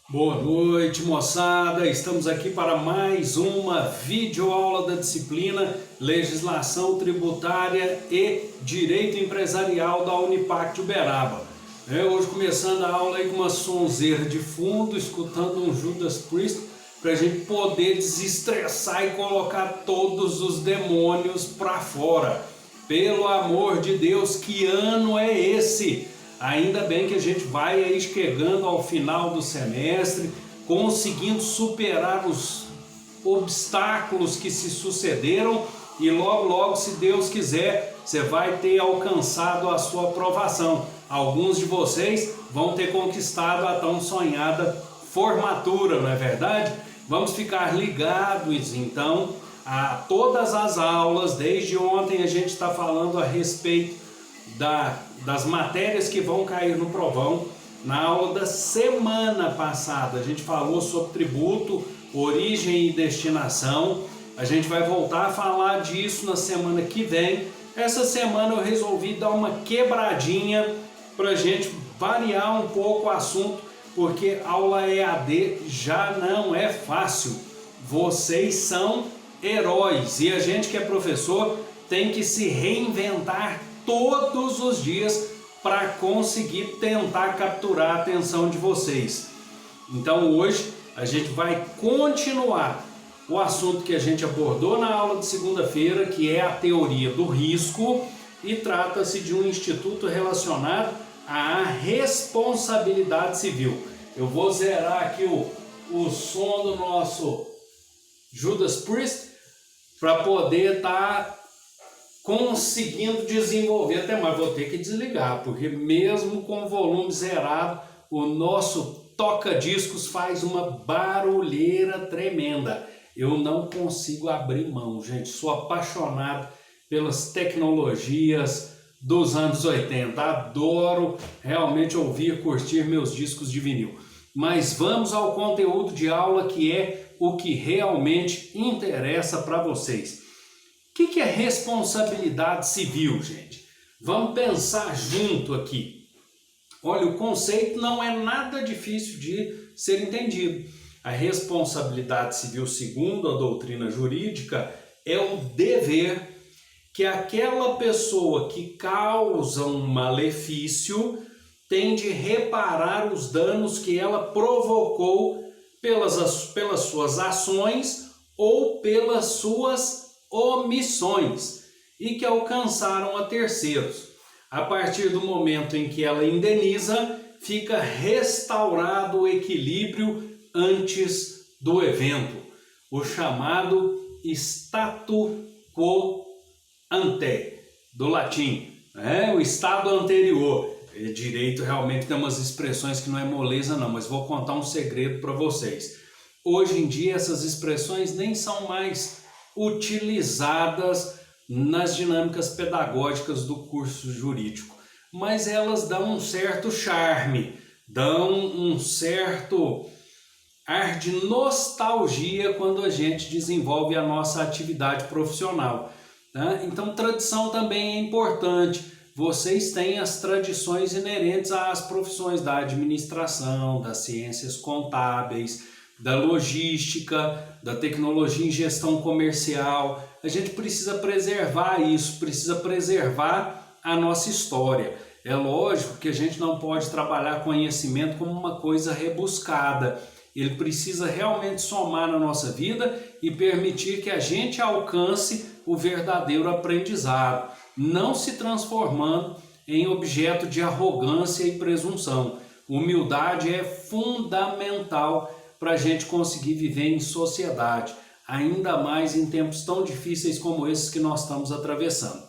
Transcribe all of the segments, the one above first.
Boa noite, moçada. Estamos aqui para mais uma videoaula da disciplina Legislação Tributária e Direito Empresarial da Unipac de Uberaba. Hoje começando a aula aí com uma sonzeira de fundo, escutando um Judas Priest, para a gente poder desestressar e colocar todos os demônios para fora. Pelo amor de Deus, que ano é esse? Ainda bem que a gente vai aí chegando ao final do semestre, conseguindo superar os obstáculos que se sucederam e logo, se Deus quiser, você vai ter alcançado a sua aprovação. Alguns de vocês vão ter conquistado a tão sonhada formatura, não é verdade? Vamos ficar ligados então a todas as aulas. Desde ontem a gente está falando a respeito das matérias que vão cair no provão. Na aula da semana passada a gente falou sobre tributo, origem e destinação. A gente vai voltar a falar disso na semana que vem. Essa semana eu resolvi dar uma quebradinha para a gente variar um pouco o assunto, porque aula EAD já não é fácil. Vocês são heróis e a gente que é professor tem que se reinventar todos os dias para conseguir tentar capturar a atenção de vocês. Então hoje a gente vai continuar o assunto que a gente abordou na aula de segunda-feira, que é a teoria do risco, e trata-se de um instituto relacionado à responsabilidade civil. Eu vou zerar aqui o som do nosso Judas Priest para poder estar conseguindo desenvolver até mais. Vou ter que desligar, porque mesmo com o volume zerado, o nosso toca-discos faz uma barulheira tremenda. Eu não consigo abrir mão, gente. Sou apaixonado pelas tecnologias dos anos 80. Adoro realmente ouvir e curtir meus discos de vinil. Mas vamos ao conteúdo de aula, que é o que realmente interessa para vocês. O que é responsabilidade civil, gente? Vamos pensar junto aqui. Olha, o conceito não é nada difícil de ser entendido. A responsabilidade civil, segundo a doutrina jurídica, é o dever que aquela pessoa que causa um malefício tem de reparar os danos que ela provocou pelas suas ações ou pelas suas omissões e que alcançaram a terceiros. A partir do momento em que ela indeniza, fica restaurado o equilíbrio antes do evento, o chamado statu quo ante, do latim, o estado anterior. Direito realmente tem umas expressões que não é moleza não, mas vou contar um segredo para vocês. Hoje em dia essas expressões nem são mais utilizadas nas dinâmicas pedagógicas do curso jurídico, mas elas dão um certo charme, dão um certo ar de nostalgia quando a gente desenvolve a nossa atividade profissional, tá? Então tradição também é importante. Vocês têm as tradições inerentes às profissões da administração, das ciências contábeis, da logística, da tecnologia em gestão comercial. A gente precisa preservar isso, precisa preservar a nossa história. É lógico que a gente não pode trabalhar conhecimento como uma coisa rebuscada. Ele precisa realmente somar na nossa vida e permitir que a gente alcance o verdadeiro aprendizado, não se transformando em objeto de arrogância e presunção. Humildade é fundamental para a gente conseguir viver em sociedade, ainda mais em tempos tão difíceis como esses que nós estamos atravessando.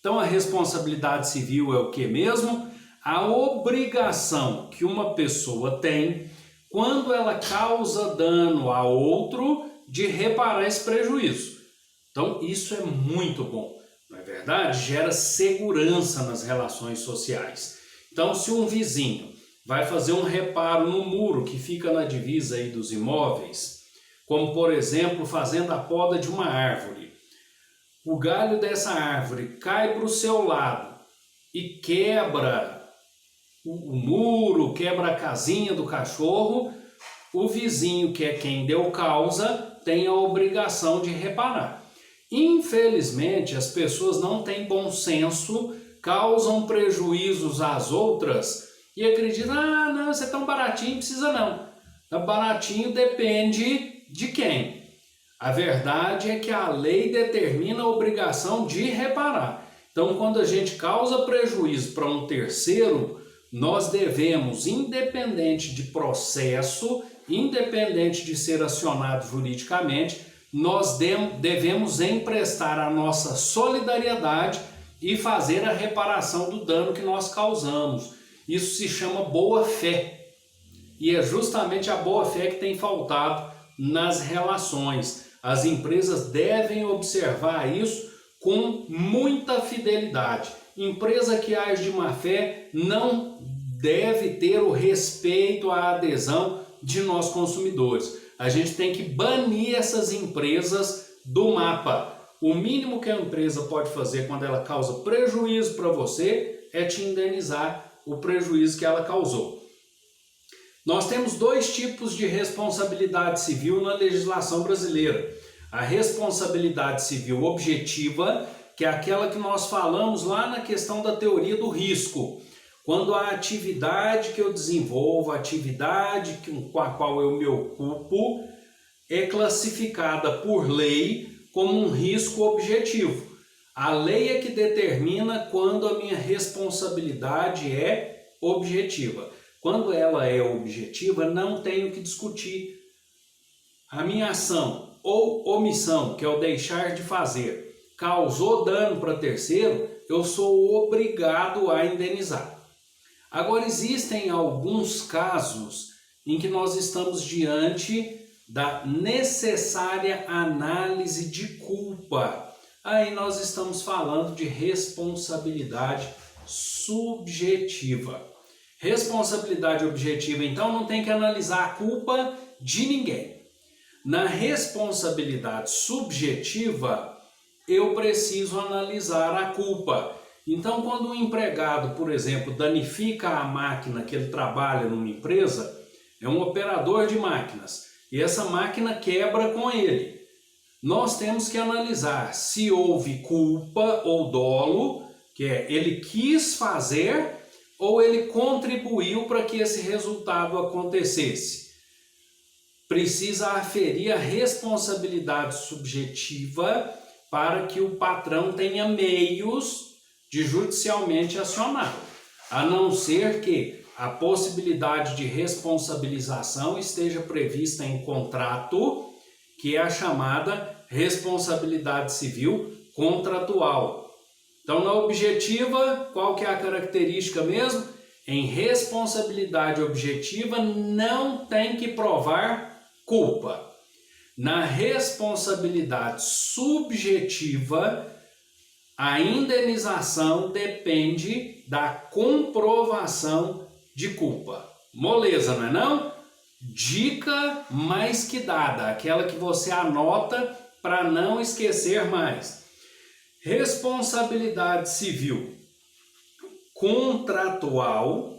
Então a responsabilidade civil é o que mesmo? A obrigação que uma pessoa tem quando ela causa dano a outro de reparar esse prejuízo. Então isso é muito bom, não é verdade? Gera segurança nas relações sociais. Então se um vizinho vai fazer um reparo no muro que fica na divisa aí dos imóveis, como por exemplo fazendo a poda de uma árvore, o galho dessa árvore cai para o seu lado e quebra o muro, quebra a casinha do cachorro, o vizinho, que é quem deu causa, tem a obrigação de reparar. Infelizmente, as pessoas não têm bom senso, causam prejuízos às outras e acreditam, ah, não, isso é tão baratinho, não precisa não. Baratinho depende de quem. A verdade é que a lei determina a obrigação de reparar. Então, quando a gente causa prejuízo para um terceiro, nós devemos, independente de processo, independente de ser acionado juridicamente, nós devemos emprestar a nossa solidariedade e fazer a reparação do dano que nós causamos. Isso se chama boa-fé. E é justamente a boa-fé que tem faltado nas relações. As empresas devem observar isso com muita fidelidade. Empresa que age de má-fé não deve ter o respeito, a adesão de nós consumidores. A gente tem que banir essas empresas do mapa. O mínimo que a empresa pode fazer quando ela causa prejuízo para você é te indenizar o prejuízo que ela causou. Nós temos dois tipos de responsabilidade civil na legislação brasileira. A responsabilidade civil objetiva, que é aquela que nós falamos lá na questão da teoria do risco. Quando a atividade que eu desenvolvo, a atividade com a qual eu me ocupo, é classificada por lei como um risco objetivo. A lei é que determina quando a minha responsabilidade é objetiva. Quando ela é objetiva, não tenho que discutir. A minha ação ou omissão, que é o deixar de fazer, causou dano para terceiro, eu sou obrigado a indenizar. Agora, existem alguns casos em que nós estamos diante da necessária análise de culpa. Aí nós estamos falando de responsabilidade subjetiva. Responsabilidade objetiva, então, não tem que analisar a culpa de ninguém. Na responsabilidade subjetiva, eu preciso analisar a culpa. Então, quando um empregado, por exemplo, danifica a máquina que ele trabalha numa empresa, é um operador de máquinas, e essa máquina quebra com ele. Nós temos que analisar se houve culpa ou dolo, que é ele quis fazer ou ele contribuiu para que esse resultado acontecesse. Precisa aferir a responsabilidade subjetiva para que o patrão tenha meios de judicialmente acioná-lo, a não ser que a possibilidade de responsabilização esteja prevista em contrato, que é a chamada responsabilidade civil contratual. Então, na objetiva, qual que é a característica mesmo? Em responsabilidade objetiva, não tem que provar culpa. Na responsabilidade subjetiva, a indenização depende da comprovação de culpa. Moleza, não é não? Dica mais que dada, aquela que você anota para não esquecer mais. Responsabilidade civil contratual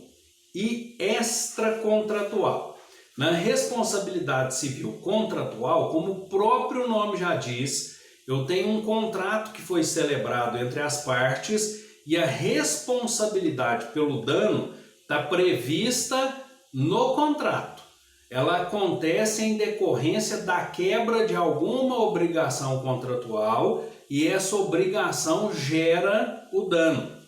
e extracontratual. Na responsabilidade civil contratual, como o próprio nome já diz, eu tenho um contrato que foi celebrado entre as partes e a responsabilidade pelo dano está prevista no contrato. Ela acontece em decorrência da quebra de alguma obrigação contratual e essa obrigação gera o dano.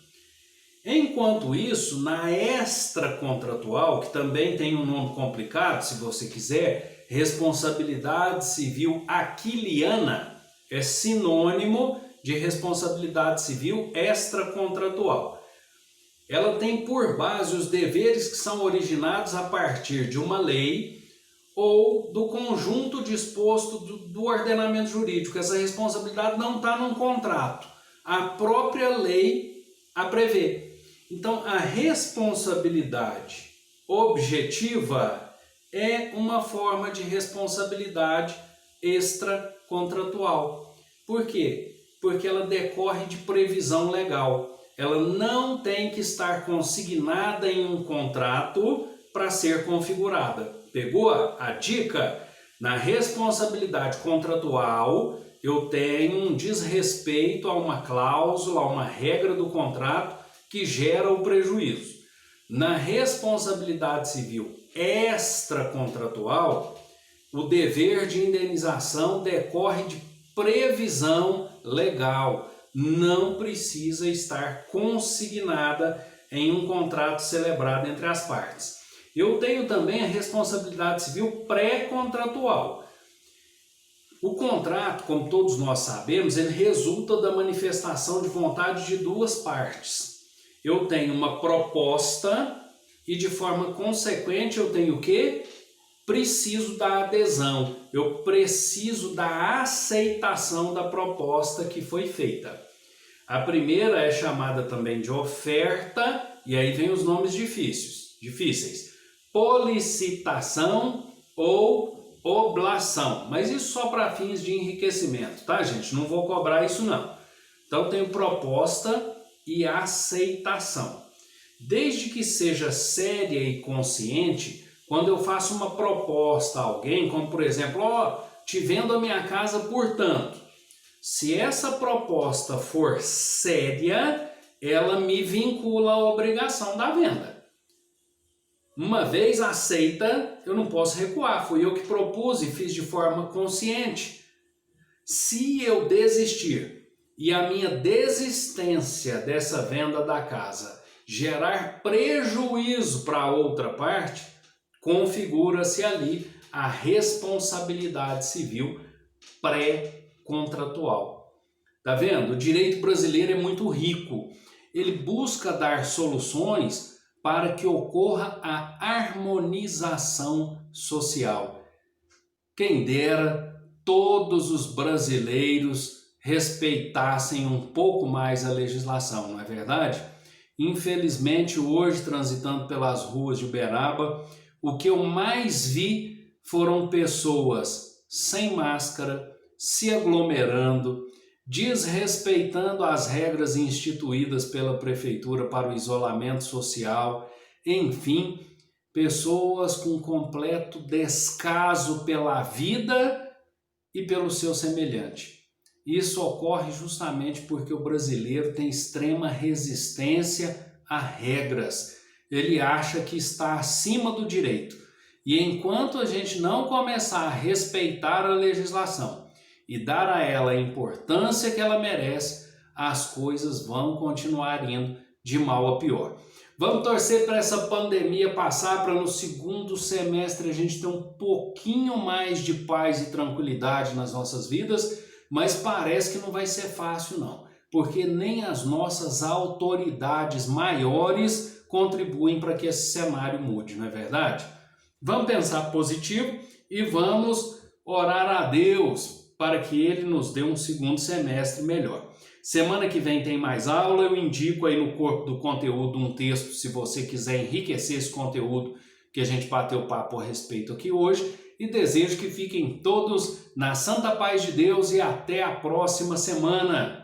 Enquanto isso, na extracontratual, que também tem um nome complicado, se você quiser, responsabilidade civil aquiliana, é sinônimo de responsabilidade civil extracontratual. Ela tem por base os deveres que são originados a partir de uma lei ou do conjunto disposto do ordenamento jurídico. Essa responsabilidade não está num contrato, a própria lei a prevê. Então, a responsabilidade objetiva é uma forma de responsabilidade extracontratual. Por quê? Porque ela decorre de previsão legal. Ela não tem que estar consignada em um contrato para ser configurada. Pegou a dica? Na responsabilidade contratual, eu tenho um desrespeito a uma cláusula, a uma regra do contrato que gera o prejuízo. Na responsabilidade civil extracontratual, o dever de indenização decorre de previsão legal, não precisa estar consignada em um contrato celebrado entre as partes. Eu tenho também a responsabilidade civil pré-contratual. O contrato, como todos nós sabemos, ele resulta da manifestação de vontade de duas partes. Eu tenho uma proposta e, de forma consequente, eu tenho o quê? Preciso da adesão, eu preciso da aceitação da proposta que foi feita. A primeira é chamada também de oferta, e aí vem os nomes difíceis. Policitação ou oblação, mas isso só para fins de enriquecimento, tá, gente? Não vou cobrar isso não. Então tenho proposta e aceitação. Desde que seja séria e consciente, quando eu faço uma proposta a alguém, como por exemplo, te vendo a minha casa por tanto. Se essa proposta for séria, ela me vincula à obrigação da venda. Uma vez aceita, eu não posso recuar, fui eu que propus e fiz de forma consciente. Se eu desistir e a minha desistência dessa venda da casa gerar prejuízo para a outra parte, configura-se ali a responsabilidade civil pré-contratual. Tá vendo? O direito brasileiro é muito rico. Ele busca dar soluções para que ocorra a harmonização social. Quem dera todos os brasileiros respeitassem um pouco mais a legislação, não é verdade? Infelizmente, hoje, transitando pelas ruas de Uberaba, o que eu mais vi foram pessoas sem máscara, se aglomerando, desrespeitando as regras instituídas pela prefeitura para o isolamento social, enfim, pessoas com completo descaso pela vida e pelo seu semelhante. Isso ocorre justamente porque o brasileiro tem extrema resistência a regras. Ele acha que está acima do direito. E enquanto a gente não começar a respeitar a legislação e dar a ela a importância que ela merece, as coisas vão continuar indo de mal a pior. Vamos torcer para essa pandemia passar, para no segundo semestre a gente ter um pouquinho mais de paz e tranquilidade nas nossas vidas, mas parece que não vai ser fácil não, porque nem as nossas autoridades maiores contribuem para que esse cenário mude, não é verdade? Vamos pensar positivo e vamos orar a Deus para que Ele nos dê um segundo semestre melhor. Semana que vem tem mais aula, eu indico aí no corpo do conteúdo um texto, se você quiser enriquecer esse conteúdo que a gente bateu papo a respeito aqui hoje, e desejo que fiquem todos na santa paz de Deus e até a próxima semana.